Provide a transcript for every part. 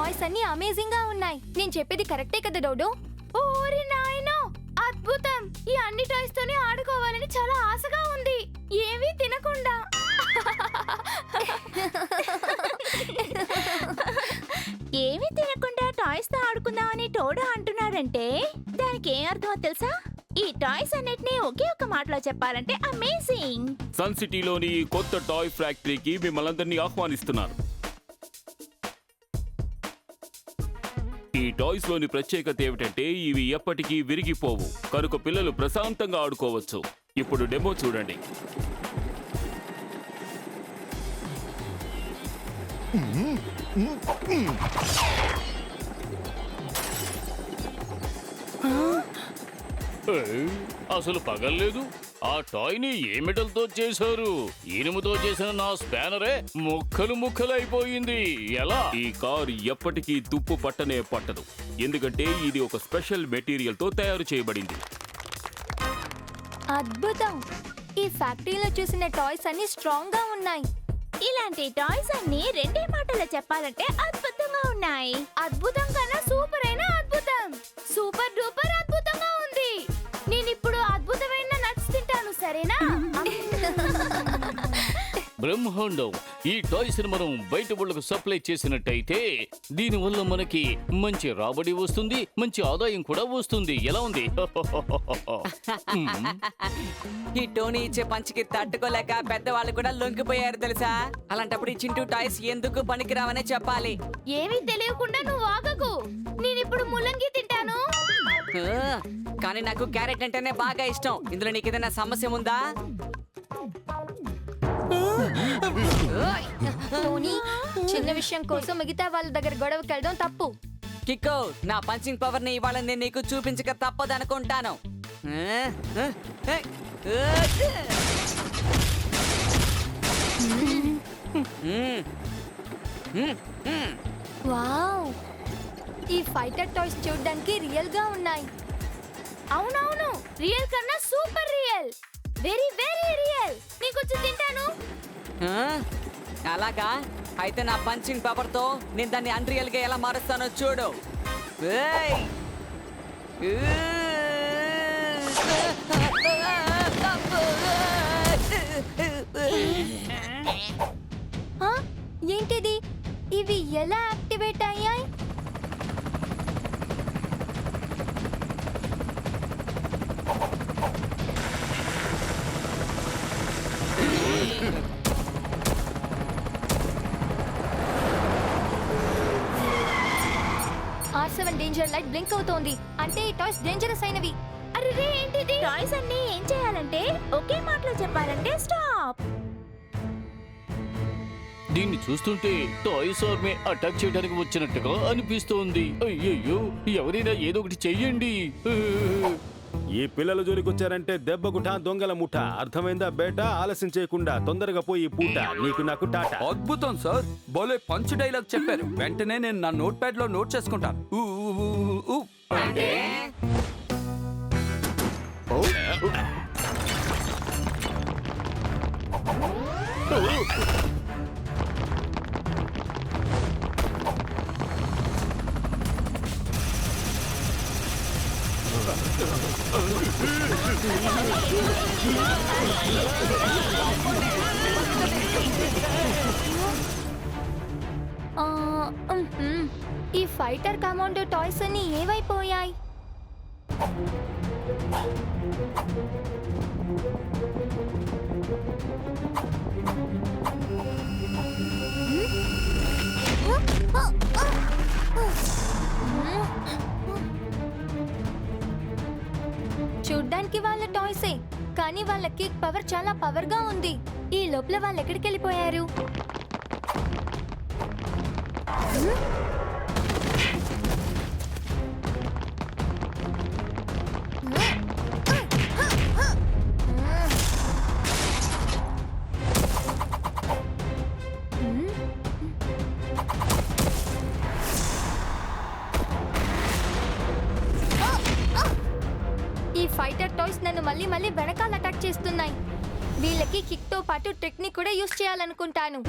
Toys అన్ని amazing గా ఉన్నాయి. నేను చెప్పేది కరెక్టే కదా డోడో? ఓరి నాయనో, అద్భుతం! ఈ అన్ని టాయ్స్ తోనే ఆడుకోవాలని చాలా ఆశగా ఉంది, ఏమీ తినకుండా. ఏమీ తినకుండా టాయ్స్ తో ఆడుకుందామని టోడో అంటున్నాడంటే దానికి ఏం అర్థమో తెలుసా? ఈ టాయ్స్ అన్నిటినీ ఒకే ఒక మాటలో చెప్పాలంటే అమేజింగ్. సన్ సిటీలోని ఈ కొత్త టాయ్ ఫ్యాక్టరీకి మిమ్మల్ని ఆహ్వానిస్తున్నాను. ఈ టాయ్స్ లోని ప్రత్యేకత ఏమిటంటే ఇవి ఎప్పటికీ విరిగిపోవు, కనుక పిల్లలు ప్రశాంతంగా ఆడుకోవచ్చు. ఇప్పుడు డెమో చూడండి. అసలు పగల్లేదు. ఆ టాయ్ ని ఏ మెటల్ తో చేశారు? ఇనుముతో చేసిన నా స్పానరే ముక్కలు ముక్కలు అయిపోయింది. ఎలా? ఈ కారు ఎప్పటికీ తుప్పు పట్టనే పట్టదు, ఎందుకంటే ఇది ఒక స్పెషల్ మెటీరియల్ తో తయారు చేయబడింది. అద్భుతం! ఈ ఫ్యాక్టరీలో చూసిన టాయ్స్ అన్ని స్ట్రాంగ్ గా ఉన్నాయి. ఇలాంటి టాయ్స్ అన్ని రెండే మాటలో చెప్పాలంటే అద్భుతంగా ఉన్నాయి. అద్భుతం కన్నా సూపర్ అయిన అద్భుతం, సూపర్ డూపర్ అద్భుతంగా ఉంది. నేను ఇప్పుడు అద్భుతమైన నట్స్ తింటాను, సరేనా? బ్రహ్మాండం! ఈ టాయ్స్ ని మనం బయట ఊళ్ళకు సప్లై చేసినట్టయితే దీనివల్ల మనకి మంచి రాబడి వస్తుంది, మంచి ఆదాయం కూడా వస్తుంది. ఎలా ఉంది? ఈ టోనీ ఇచ్చే పంచికి తట్టుకోలేక పెద్దవాళ్ళు కూడా లొంగిపోయారు తెలుసా. అలాంటప్పుడు ఈ చింటూ టాయ్స్ ఎందుకు పనికిరావనే చెప్పాలి. ఏమీ తెలియకుండా నువ్వు ఆగకు. నేను ఇప్పుడు ముల్లంగి తింటాను. కానీ నాకు క్యారెట్ అంటేనే బాగా ఇష్టం. ఇందులో నీకు ఏదైనా సమస్య ఉందా? టోనీ, చిన్న విషయం కోసం మిగతా వాళ్ళ దగ్గర గొడవకి వెళ్ళడం తప్పు. కిక్కో, నా పంచింగ్ పవర్ ని ఇవాళ నేను నీకు చూపించక తప్పదనుకుంటాను. వావ్! ఈ ఫైటర్ టాయ్స్ చూడడానికి రియల్ గా ఉన్నాయి. అవునవును, రియల్ కన్నా super real, very very real. నీకొచ్చి తింటాను. అలాగా? అయితే నా పంచింగ్ పవర్ తో నేను దాన్ని అన్రియల్ గా ఎలా మారుస్తానో చూడు. ఏంటిది? ఇవి ఎలా యాక్టివేట్ అయ్యాయి? R7 డేంజర్ లైట్ బ్లింక్ అవుతోంది, అంటే ఈ టాయ్స్ డేంజరస్ అయినవి. అరే రే, ఏంటిది? టాయ్స్ అన్ని ఏం చేయాలంటే ఒకే మాటలో చెప్పాలంటే స్టాప్. దీన్ని చూస్తుంటే టాయ్స్ ఆర్మీ అటాక్ చేయడానికి వచ్చినట్టుగా అనిపిస్తోంది. అయ్యయ్యో, ఎవరైనా ఏదో ఒకటి చెయ్యండి. ఈ పిల్లల జోలికి వచ్చారంటే దెబ్బకుఠా దొంగల ముఠ. అర్థమైందా బేటా? ఆలస్యం చేయకుండా తొందరగా పోయి పూట. నీకు నాకు టాటా. అద్భుతం సార్, భలే పంచ్ డైలాగ్ చెప్పారు. వెంటనే నేను నా నోట్ ప్యాడ్ లో నోట్ చేసుకుంటాను. ఈ ఫైటర్ కమాండో టాయ్స్ అన్ని ఏవైపోయాయి? చూడ్డానికి వాళ్ళ టాయ్సే, కానీ వాళ్ళ కిక్ పవర్ చాలా పవర్ గా ఉంది. ఈ లోపల వాళ్ళు ఎక్కడికి వెళ్ళిపోయారు? ఈ ఫైటర్ టాయ్స్ నన్ను మళ్ళీ మళ్ళీ వెనకాల అటాక్ చేస్తున్నాయి. వీళ్ళకి కిక్ తో పాటు టెక్నిక్ కూడా యూస్ చేయాలనుకుంటాను.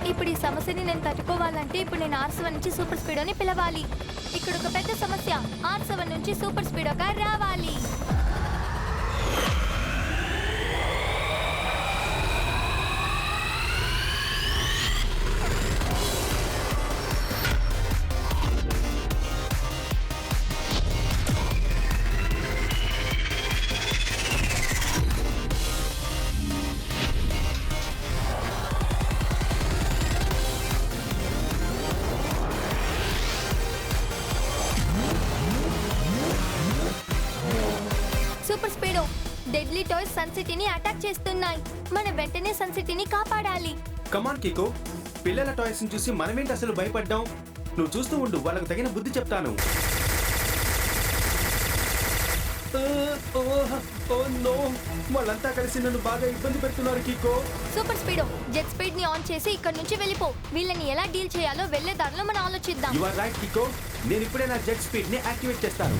ఇప్పుడు ఈ సమస్యని నేను తట్టుకోవాలంటే ఇప్పుడు నేను R7 నుంచి సూపర్ స్పీడోని పిలవాలి. ఇక్కడ ఒక పెద్ద సమస్య, R7 నుంచి సూపర్ స్పీడోగా రావాలి. Super speedo, deadly toys sun సిటీని అటాక్ చేస్తున్నాయి. మన వెంటనే సన్ సిటీని కాపాడాలి. కమాన్ కికో, పిల్లల టాయ్స్ ని చూసి మనమేంటి అసలు భయపడ్డాం? నువ్వు చూస్తూ ఉండు, వాళ్ళకు తగిన బుద్ధి చెప్తాను. వాళ్ళంతా కలిసి నన్ను బాగా ఇబ్బంది పెడుతున్నారు కికో. సూపర్ స్పీడో, జెట్ స్పీడ్ ని ఆన్ చేసి ఇక్కడ నుంచి వెళ్ళిపో. వీళ్ళని ఎలా డీల్ చేయాలో వెళ్లే దారిలో మనం ఆలోచిద్దాం. యు ఆర్ రైట్ కికో, నేను ఇప్పుడే నా జెట్ స్పీడ్ ని యాక్టివేట్ చేస్తాను.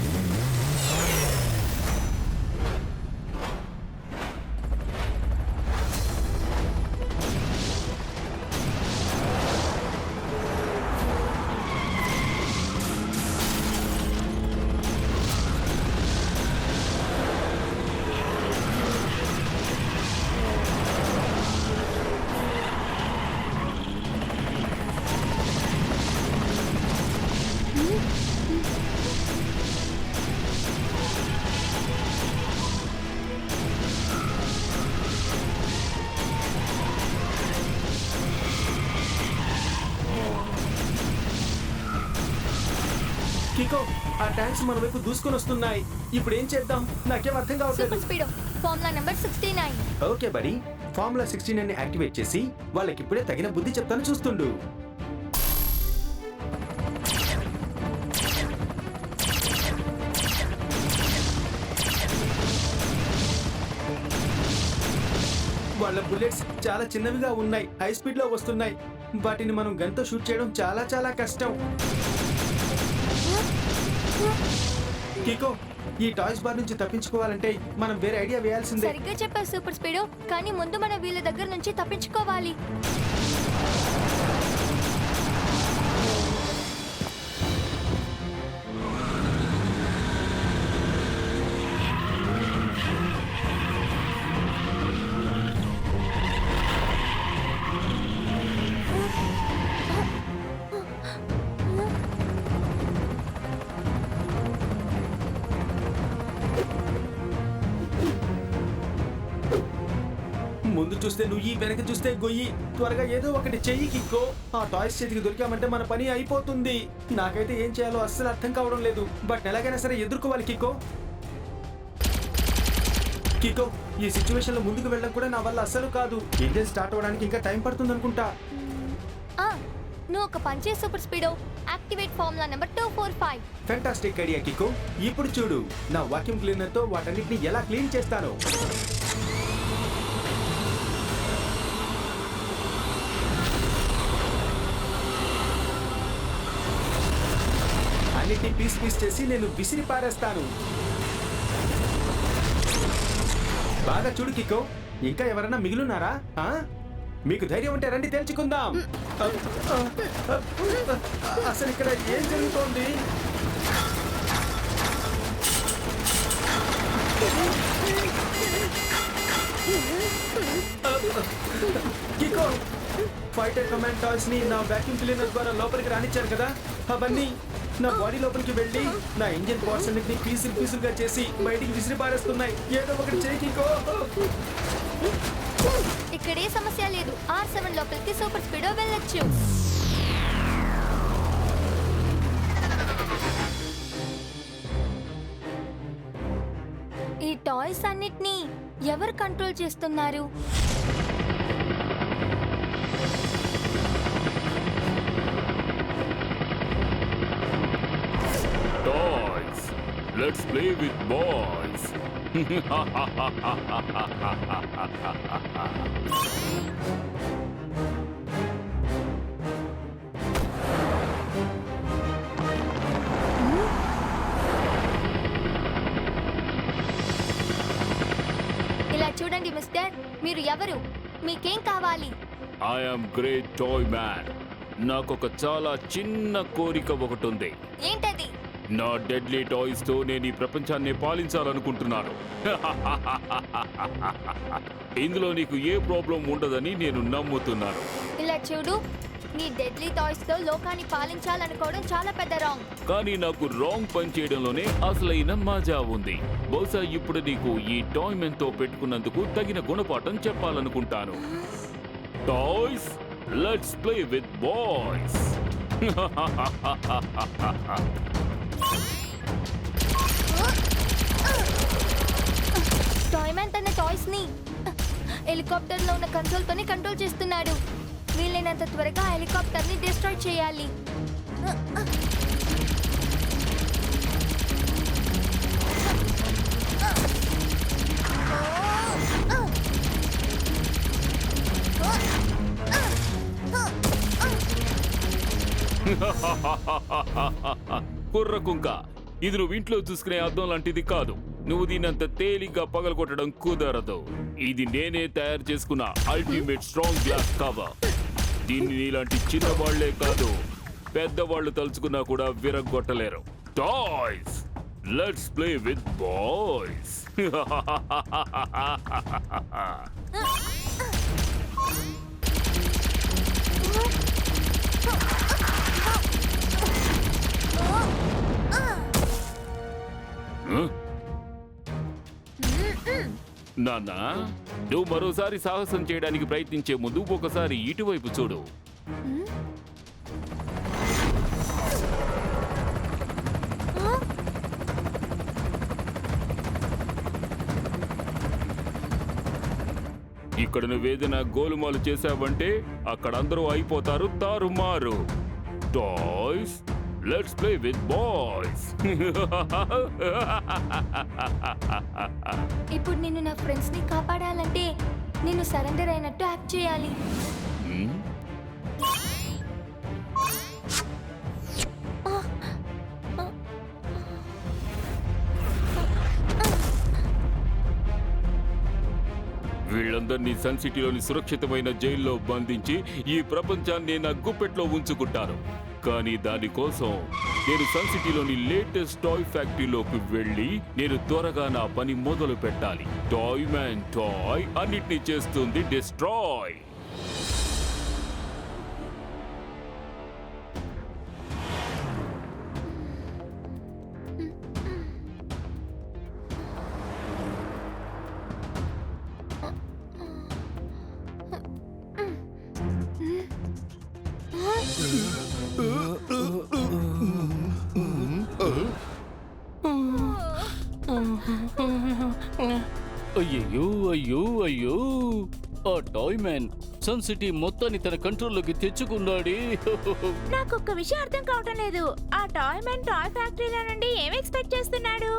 కికో, ఆ ట్యాంక్స్ మన వైపు దూసుకొని వస్తున్నాయి. ఇప్పుడు ఏం చేద్దాం? నాకేం అర్థం కావట్లేదు. Super speedo, formula number 69. Okay బడి, ఫార్ములా 69 ని యాక్టివేట్ చేసి వాళ్ళకి ఇప్పుడే తగిన బుద్ధి చెప్తాను, చూస్తుండు. వాళ్ళ బుల్లెట్స్ చాలా చిన్నవిగా ఉన్నాయి, హై స్పీడ్ లో వస్తున్నాయి. వాటిని మనం గన్తో షూట్ చేయడం చాలా చాలా కష్టం. కికో, ఈ టాయ్స్ బార్ నుంచి తప్పించుకోవాలంటే మనం వేరే ఐడియా వేయాల్సిందే. సరిగ్గా చెప్పావు సూపర్ స్పీడో, కానీ ముందు మనం వీళ్ళ దగ్గర నుంచి తప్పించుకోవాలి. ముందు చూస్తే నువ్వు, వెనక చూస్తే గొయ్యి. త్వరగా ఏదో ఒకటి చెయ్యి కిక్కో. ఆ టాయ్స్ చేతికి దొరికామంటే మన పని అయిపోతుంది. నాకైతే ఏం చేయాలో అస్సలు అర్థం కావడం లేదు. బట్ ఎలాగైనా సరే ఎదుర్కోవాలి కిక్కో. కిక్కో, ఈ సిచ్యువేషన్ లో ముందుకు వెళ్ళడం కూడా నా వల్ల అస్సలు కాదు. ఇంజిన్ స్టార్ట్ అవడానికి ఇంకా టైం పడుతుంది అనుకుంటా. నువ్వు ఒక పంచే super speedo, activate formula number 245. Fantastic idea Kicko. ఇప్పుడు చూడు, నా వాక్యూమ్ క్లీనర్ తో వాటన్నిటిని ఎలా క్లీన్ చేస్తాను. అన్నిటిని పీస్ పీస్ చేసి నేను విసిరి పారేస్తాను. బాగా చూడు కిక్కో, ఇంకా ఎవరైనా మిగిలిన్నారా? మీకు ధైర్యం ఉంటే రండి, తెలుసుకుందాం. అసలు ఇక్కడ ఏం జరుగుతోంది? కిక్కో, ఫైటర్ కమాండ్ టాయ్స్ ని నా వాక్యూమ్ క్లీనర్ ద్వారా లోపలికి రానిచ్చాను కదా, అవన్నీ నా బాడీ లోపలికి వెళ్ళి నా ఇంజిన్ పార్ట్స్ అన్నిటిని పీసులు పీసులుగా చేసి బయటికి విసిరి పారేస్తున్నాయి. ఏదో ఒకటి చేయి కిక్కో. ఇక్కడే సమస్య లేదు, R7 లోపలికి సూపర్ స్పీడో వెళ్ళొచ్చు. టాయ్స్ అన్నిటినీ ఎవరు కంట్రోల్ చేస్తున్నారు? Toys let's play with boys. ఇలా చూడండి మిస్టర్, మీరు ఎవరు? మీకేం కావాలి? I am great toy man. నాకొక చాలా చిన్న కోరిక ఒకటి ఉంది. ఏంటది? నా డెడ్లీ టాయ్స్ తో నేను ఈ ప్రపంచాన్ని పాలించాలనుకుంటున్నాను. ఇందులో నీకు ఏ ప్రాబ్లం ఉండదని నేను నమ్ముతున్నాను. ఇలా చూడు, నీ డెడ్లీ టాయ్స్ తో లోకాన్ని పాలించాలనుకోవడం చాలా పెద్ద రాంగ్. కానీ నాకు రాంగ్ పని చేయడంలోనే అసలైన మజా ఉంది. బహుశా ఇప్పుడు నీకు ఈ టాయ్ మెన్ తో పెట్టుకున్నందుకు తగిన గుణపాఠం చెప్పాలనుకుంటాను. Toys let's play with boys. Toy man తన టాయ్స్ ని హెలికాప్టర్ లో ఉన్న కన్సోల్ తోనే కంట్రోల్ చేస్తున్నాడు. వీలైనంత త్వరగా హెలికాప్టర్ ని డిస్ట్రాయ్ చేయాలి. కుర్ర కుంక, ఇది నువ్వు ఇంట్లో చూసుకునే అద్దం లాంటిది కాదు. నువ్వు దీనంత తేలిగ్గా పగలగొట్టడం కుదరదు. ఇది నేనే తయారు చేసుకున్న అల్టిమేట్ స్ట్రాంగ్ గ్లాస్ కవర్. దీన్ని నీలాంటి చిన్నవాళ్లే కాదు, పెద్దవాళ్ళు తలుచుకున్నా కూడా విరగొట్టలేరు. Toys let's play with boys. నాన్న, నువ్వు మరోసారి సాహసం చేయడానికి ప్రయత్నించే ముందు ఒకసారి ఇటువైపు చూడు. ఇక్కడ నువ్వేదైనా గోలుమాలు చేసావంటే అక్కడ అందరూ అయిపోతారు తారుమారు. Toys let's play with boys. ఇప్పుడు నేను నా ఫ్రెండ్స్ ని కాపాడాలంటే నేను సరెండర్ అయినట్టు యాక్ట్ చేయాలి. వీళ్ళందరినీ సన్ సిటీలోని సురక్షితమైన జైల్లో బంధించి ఈ ప్రపంచాన్ని నా గుప్పెట్లో ఉంచుకుంటారు. కానీ దానికోసం నేను సన్ సిటీలోని లేటెస్ట్ టాయ్ ఫ్యాక్టరీలోకి వెళ్ళి నేను త్వరగా నా పని మొదలు పెట్టాలి. టాయ్ మ్యాన్ టాయ్ అన్నిటినీ చేస్తుంది డిస్ట్రాయ్. అయ్యో అయ్యో అయ్యో, ఆ టాయ్ మ్యాన్ సన్ సిటీ మొత్తాన్ని తన కంట్రోల్లోకి తెచ్చుకున్నాడే. నాకు ఒక్క విషయం అర్థం కావటం లేదు. ఆ టాయ్ మ్యాన్ టాయ్ ఫ్యాక్టరీలో నుండి ఏం ఎక్స్పెక్ట్ చేస్తున్నాడు?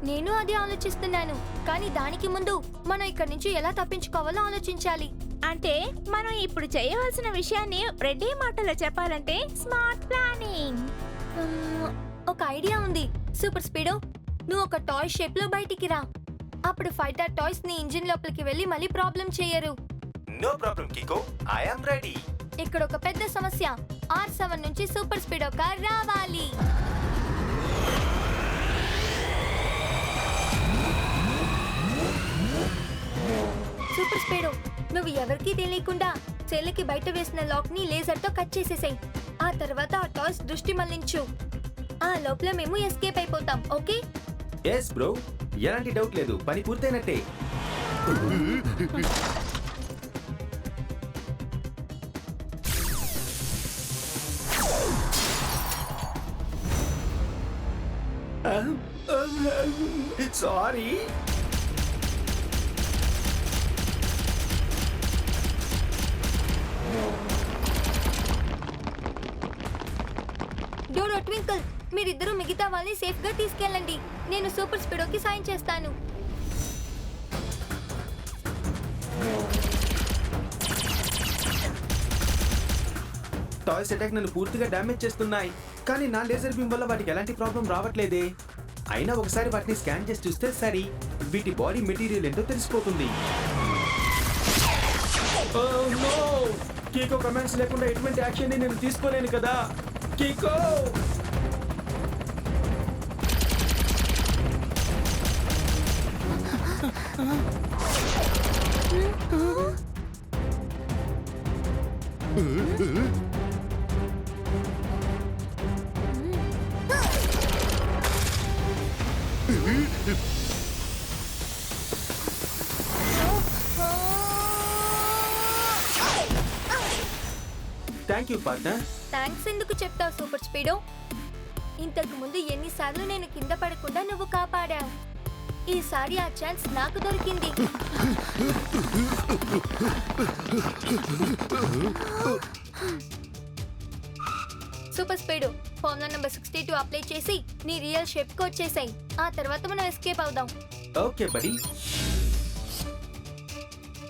నేను అదే ఆలోచిస్తున్నాను. కానీ దానికి ముందు మనం ఇక్కడి నుంచి ఎలా తప్పించుకోవాలో ఆలోచించాలి. అంటే మనం ఇప్పుడు చేయవలసిన విషయాన్ని రెడ్డి మాటలో చెప్పాలంటే స్మార్ట్ ప్లానింగ్. ఒక ఐడియా ఉంది. సూపర్ స్పీడో, నువ్వు ఒక టాయ్ షేప్ లో బయటికి రా. అప్పుడు ఫైటర్ టాయ్స్ నీ ఇంజిన్ లోపలికి వెళ్ళి మళ్ళీ ప్రాబ్లం చేయరు. No problem Kicko, I am ready. ఇక్కడ ఒక పెద్ద సమస్య. R7 నుంచి సూపర్ స్పీడో కార్ రావాలి. సూపర్ స్పీడో, నువ్వు ఎవరికీ తెలియకుండా చెల్లెకి బయట వేసిన లాక్ ని లేజర్ తో కట్ చేసేసాయి. ఆ తర్వాత ఆ టాయ్స్ దృష్టి మళ్లించు. ఆ లోపల మేము ఎస్కేప్ అయిపోతాం. ఓకే? ఎస్ బ్రో, ఎలాంటి డౌట్ లేదు. పని పూర్తయినట్టే. సారీ. మీరిద్దరూ మిగతా వాళ్ళని సేఫ్ గా తీసుకెళ్ళండి. నేను సూపర్ స్పీడోకి సాయం చేస్తాను. టాయ్స్ అటాక్ నన్ను పూర్తిగా డ్యామేజ్ చేస్తున్నాయి, కానీ నా లేజర్ బీమ్ వల్ల వాటికి ఎలాంటి ప్రాబ్లం రావట్లేదే. అయినా ఒకసారి వాటిని స్కాన్ చేసి చూస్తే సరి వీటి బాడీ మెటీరియల్ ఏంటో తెలిసిపోతుంది. కీకో కమాండ్స్ లేకుండా ఎటువంటి యాక్షన్ ని నేను తీసుకోలేను కదా. కీకో థ్యాంక్ యూ పార్ట్నర్. థ్యాంక్స్ ఎందుకు చెప్తావు సూపర్ స్పీడో? ఇంతకు ముందు ఎన్నిసార్లు నేను కింద పడకుండా నువ్వు కాపాడావు. ఈసారి ఆ ఛాన్స్ నాకు దొరికింది. Super speed formula number 62 apply చేసి నీ రియల్ షేప్ కి వచ్చేసాయి. ఆ తర్వాత మనం ఎస్కేప్ అవుదాం. ఓకే బడి.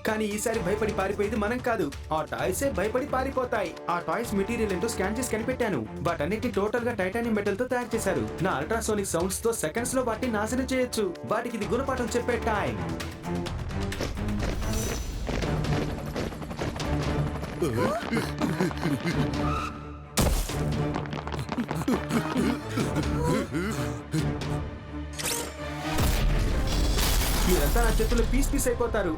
కానీ ఈసారి భయపడి పారిపోయేది మనం కాదు, ఆ టాయ్సే భయపడి పారిపోతాయి. ఆ టాయ్స్ మెటీరియల్ ఏంటో స్కాన్ చేసి కనిపెట్టాను. వాటన్నిటి టోటల్ గా టైటానియం మెటల్ తో తయారు చేశారు. నా అల్ట్రాసోనిక్ సౌండ్స్ తో సెకండ్స్ లో వాటిని నాశనం చేయొచ్చు. వాటికి ఇది గుణపాఠం చెప్పే టైం. మీరంతా నా చేతుల్లో పీస్ పీస్ అయిపోతారు.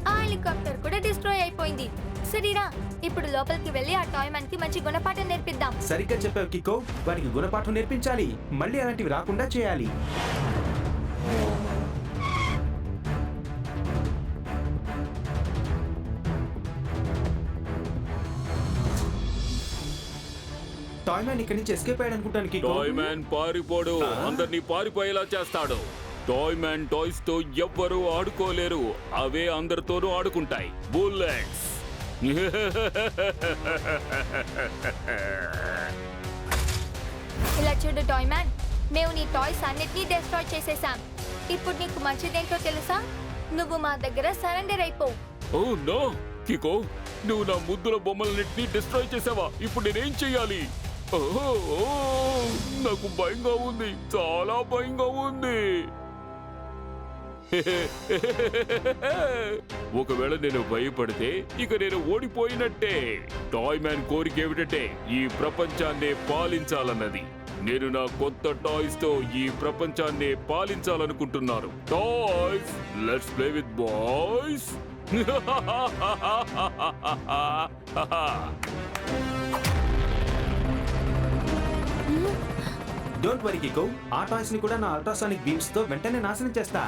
ఆ హెలికాప్టర్ కూడా డిస్ట్రాయ్ అయిపోయింది. సరేరా, ఇప్పుడు లోపలికి వెళ్ళి ఆ టాయ్ మ్యాన్ కి మంచి గుణపాఠం నేర్పిద్దాం. సరిగ్గా చెప్పావు కికో, వాడికి గుణపాఠం నేర్పించాలి. మళ్ళీ అలాంటివి రాకుండా చేయాలి. టాయ్ మ్యాన్ ఇక్కడి నుంచి ఎస్కేప్ అయ్యాడు అనుకుంటాను కికో. టాయ్ మ్యాన్ పారిపోడు, అందరినీ పారిపోయేలా చేస్తాడు. టాయ్ మ్యాన్ టాయ్స్ తో ఎవ్వరూ ఆడుకోలేరు, అవే అందరితోనూ ఆడుకుంటాయి. బుల్లెట్స్. ఇలా చూడు టాయ్ మ్యాన్, మేము నీ టాయ్స్ అన్నిటినీ డిస్ట్రాయ్ చేసేసాం. ఇప్పుడు నీకు మంచిదేంటో తెలుసా? నువ్వు మా దగ్గర సరెండర్ అయిపో. ఓ నో కికో, నువ్వు నా ముద్దుల బొమ్మలన్నింటినీ డిస్ట్రాయ్ చేసావా? ఇప్పుడు నేనేం చెయ్యాలి? ఓహో, నాకు భయంగా ఉంది, చాలా భయంగా ఉంది. ఒకవేళ నేను భయపడితే ఇక నేను ఓడిపోయినట్టే. టాయ్ మ్యాన్ కోరిక ఏమిటంటే ఈ ప్రపంచాన్నే పాలించాలన్నది. నేను నా కొత్త టాయ్స్ తో ఈ ప్రపంచాన్నే పాలించాలనుకుంటున్నాను. Toys, let's play with boys. Don't worry Kicko, ఆ టాయ్స్ ని కూడా నా అల్ట్రాసానిక్ బీమ్స్ తో వెంటనే నాశనం చేస్తా.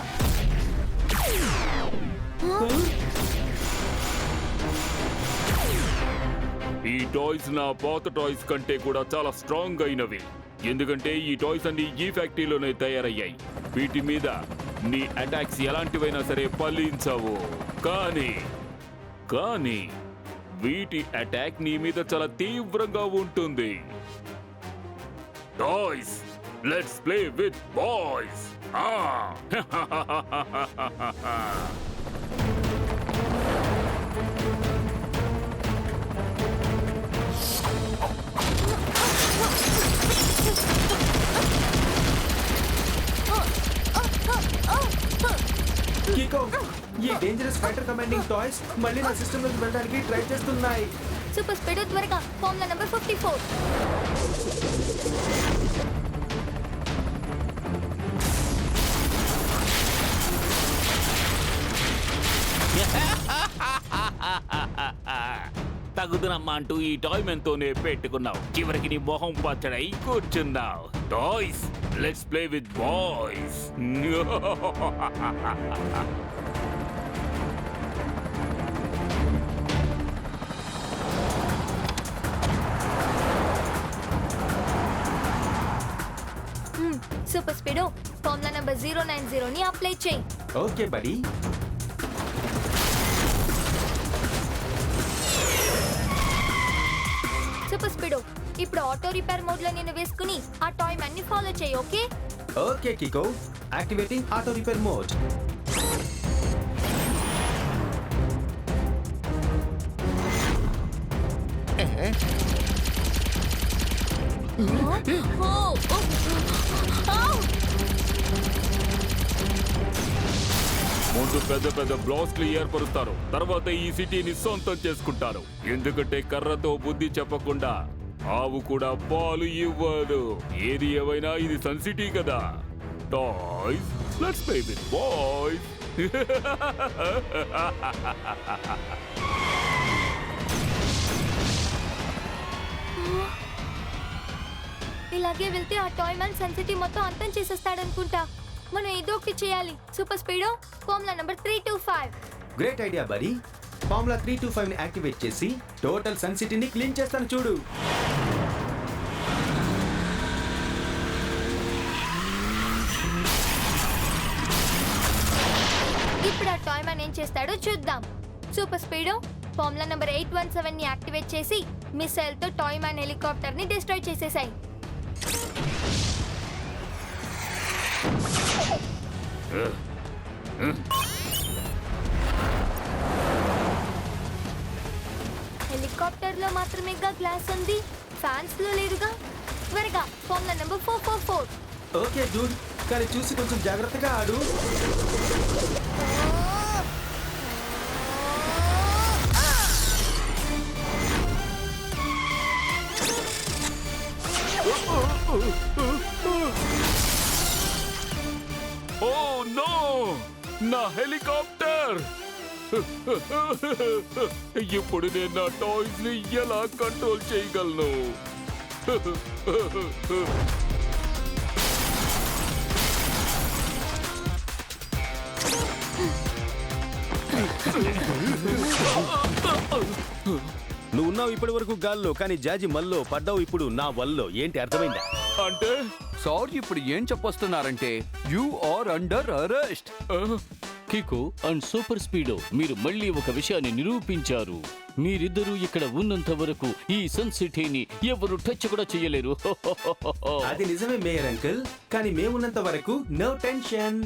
ఈ టాయ్స్ నా పాత టాయ్స్ కంటే కూడా చాలా స్ట్రాంగ్ అయినవి. ఎందుకంటే ఈ టాయ్స్ అన్ని ఈ ఫ్యాక్టరీలోనే తయారయ్యాయి. వీటి మీద నీ అటాక్స్ ఎలాంటివైనా సరే ఫలించవు. కానీ వీటి అటాక్ నీ మీద చాలా తీవ్రంగా ఉంటుంది. Toys, let's play with boys. Kicko, ఈ డేంజరస్ ఫైటర్ కమాండింగ్ టాయ్స్ మళ్ళీ నా సిస్టమ్ లోకి వెళ్ళడానికి ట్రై చేస్తున్నాయి. సూపర్ స్పీడ్ త్వరగా ఫార్ములా నెంబర్ 54. తగుదనమ్మా అంటూ ఈ టాయ్ మెన్ తోనే పెట్టుకున్నావు. చివరికి నీ మొహం పచ్చడై కూర్చున్నావు. Toys, let's play with boys. Speedo formula number 090ని అప్లై చేయి. Okay buddy. సూపర్ స్పీడో ఇప్పుడు ఆటో రిపేర్ మోడ్ లో నేను వేసుకుని ఆ టాయ్ మ్యాన్ ని ఫాలో చేయి. Okay okay Kicko, activating auto repair mode. ముందు పెద్ద పెద్ద బ్లాస్ట్లు ఏర్పరుస్తారు, తర్వాత ఈ సిటీని సొంతం చేసుకుంటారు. ఎందుకంటే కర్రతో బుద్ధి చెప్పకుండా ఆవు కూడా పాలు ఇవ్వదు. ఏది ఏవైనా ఇది సన్ సిటీ కదా. Toys, let's play with boys. ఇలాగే వెళ్తే ఆ టాయ్ మ్యాన్ సన్ సిటీ మొత్తం అంతం చేసేస్తాడనుకుంటా. మనం ఏదో ఒకటి చేయాలి. Super speedo formula number 325. Great idea బడి. ఫార్ములా 325 ని యాక్టివేట్ చేసి టోటల్ సన్ సిటీని క్లీన్ చేస్తాను చూడు. ఇప్పుడు ఆ టాయ్ మ్యాన్ ఏం చేస్తాడో చూద్దాం. సూపర్ స్పీడో ఫార్ములా నెంబర్ 817ని యాక్టివేట్ చేసి మిసైల్ తో టాయ్ మ్యాన్ హెలికాప్టర్ ని డిస్ట్రాయ్ చేసేసాయి. హెలికాప్టర్ లో మాత్రమేగా గ్లాస్ ఉంది, ఫ్యాన్స్ లో లేదుగా. త్వరగా ఫార్ములా నెంబర్ 444. ఓకే డూడ్, కానీ చూసి కొంచెం జాగ్రత్తగా ఆడు. ఓ నో, నా హెలికాప్టర్! ఇప్పుడు నేను నా టాయ్స్ ని ఎలా కంట్రోల్ చేయగలను? నువ్వు ఉన్నావు ఇప్పటి వరకు గాల్లో, కానీ జాజి మల్లో పడ్డావు ఇప్పుడు నా వల్లో. ఏంటి అర్థమైందా? అంటే సార్ ఇప్పుడు ఏం చెప్పొస్తున్నారంటే you are under arrest. Kicko and super speedo, మీరు మళ్ళీ ఒక విషయాన్ని నిరూపించారు. మీరిద్దరూ ఇక్కడ ఉన్నంత వరకు ఈ సన్ సిటీని ఎవరు టచ్ కూడా చేయలేరు. అది నిజమే మేయర్ అంకుల్, కానీ మేమున్నంత వరకు నో టెన్షన్.